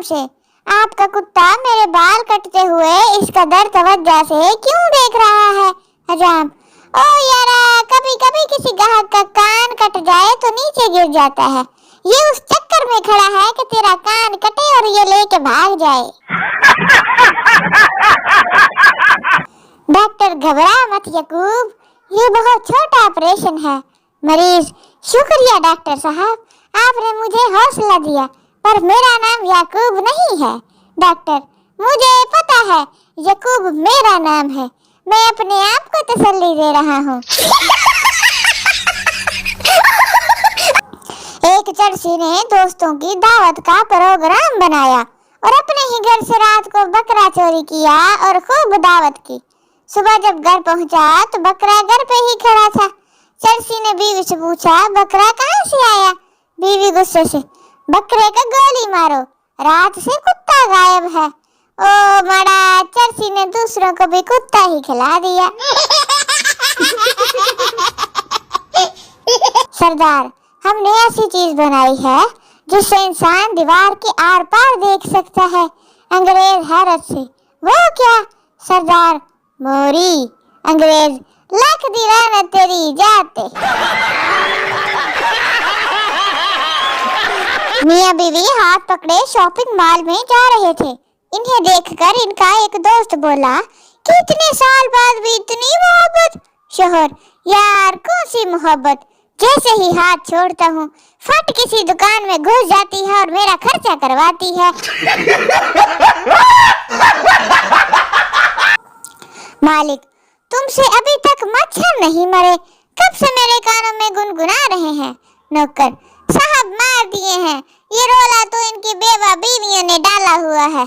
से, आपका कुत्ता मेरे बाल कटते हुए इस कदर तवज्जो से क्यों देख रहा है? हजाम, ओ यारा, कभी कभी किसी ग्राहक का कान कट जाए तो नीचे गिर जाता है। ये उस चक्कर में खड़ा है कि तेरा कान कटे और ये लेके भाग जाए। डॉक्टर, घबरा मत यकूब, ये बहुत छोटा ऑपरेशन है। मरीज, शुक्रिया डॉक्टर साहब, आपने मुझे हौसला दिया, पर मेरा नाम याकूब नहीं है। डॉक्टर, मुझे पता है याकूब मेरा नाम है, मैं अपने आप को तसल्ली दे रहा हूँ। एक चरसी ने दोस्तों की दावत का प्रोग्राम बनाया और अपने ही घर से रात को बकरा चोरी किया और खूब दावत की। सुबह जब घर पहुंचा तो बकरा घर पे ही खड़ा था। चरसी ने बीवी से पूछा, बकरा कहाँ से आया? बीवी गुस्से से, बकरे का गोली मारो, रात से कुत्ता गायब है। ओ मड़ा, चरसी ने दूसरों को भी कुत्ता ही खिला दिया। सरदार, हमने ऐसी चीज बनाई है जिससे इंसान दीवार के आर पार देख सकता है। अंग्रेज हैरत से, वो क्या? सरदार, मोरी। अंग्रेज, लाख दीवाना तेरी जाते। मियां बीवी हाथ पकड़े शॉपिंग मॉल में जा रहे थे। इन्हें देखकर इनका एक दोस्त बोला कि इतने साल बाद भी इतनी मोहब्बत। शोहर, यार कौन सी मोहब्बत, जैसे ही हाथ छोड़ता हूँ फट किसी दुकान में घुस जाती है और मेरा खर्चा करवाती है। मालिक, तुमसे अभी तक मच्छर नहीं मरे, कब से मेरे कानों में गुनगुना रहे हैं। नौकर, साहब मार दिए हैं, ये रोला तो इनकी बेवा बीवियों ने डाला हुआ है।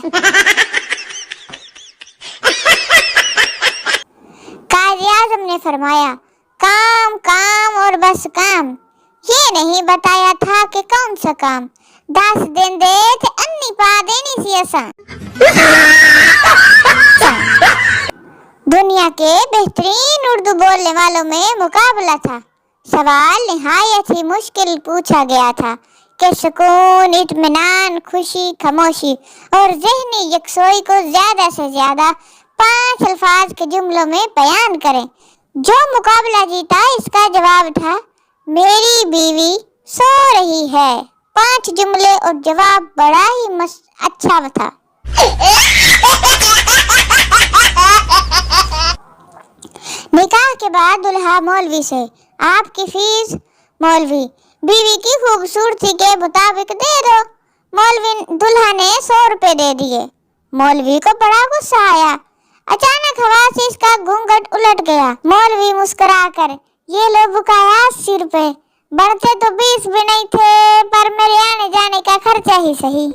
काज़ी आज़म ने फरमाया, काम काम और बस काम, ये नहीं बताया था कि कौन सा काम। 10 दिन दे थे अन्नी पा देनी सी आसान। दुनिया के बेहतरीन उर्दू बोलने वालों में मुकाबला था। सवाल निहायत ही मुश्किल पूछा गया था कि सुकून, इत्मीनान, खुशी, खामोशी और ज़हनी यकसोई को ज्यादा से ज्यादा 5 अल्फाज के जुमलों में बयान करें। जो मुकाबला जीता इसका जवाब था, मेरी बीवी सो रही है। 5 जुमले और जवाब बड़ा ही अच्छा था। निकाह के बाद दुल्हा मौलवी से, आपकी फीस? मौलवी, बीवी की खूबसूरती के मुताबिक दे दो। मौलवी, दुल्हा ने 100 रुपए दे दिए। मौलवी को बड़ा गुस्सा आया। अचानक हवा से इसका घूंघट उलट गया। मौलवी मुस्कुराकर, ये लो बुकाया 80 रुपए, बढ़ते तो 20 भी नहीं थे, पर मेरे आने जाने का खर्चा ही सही।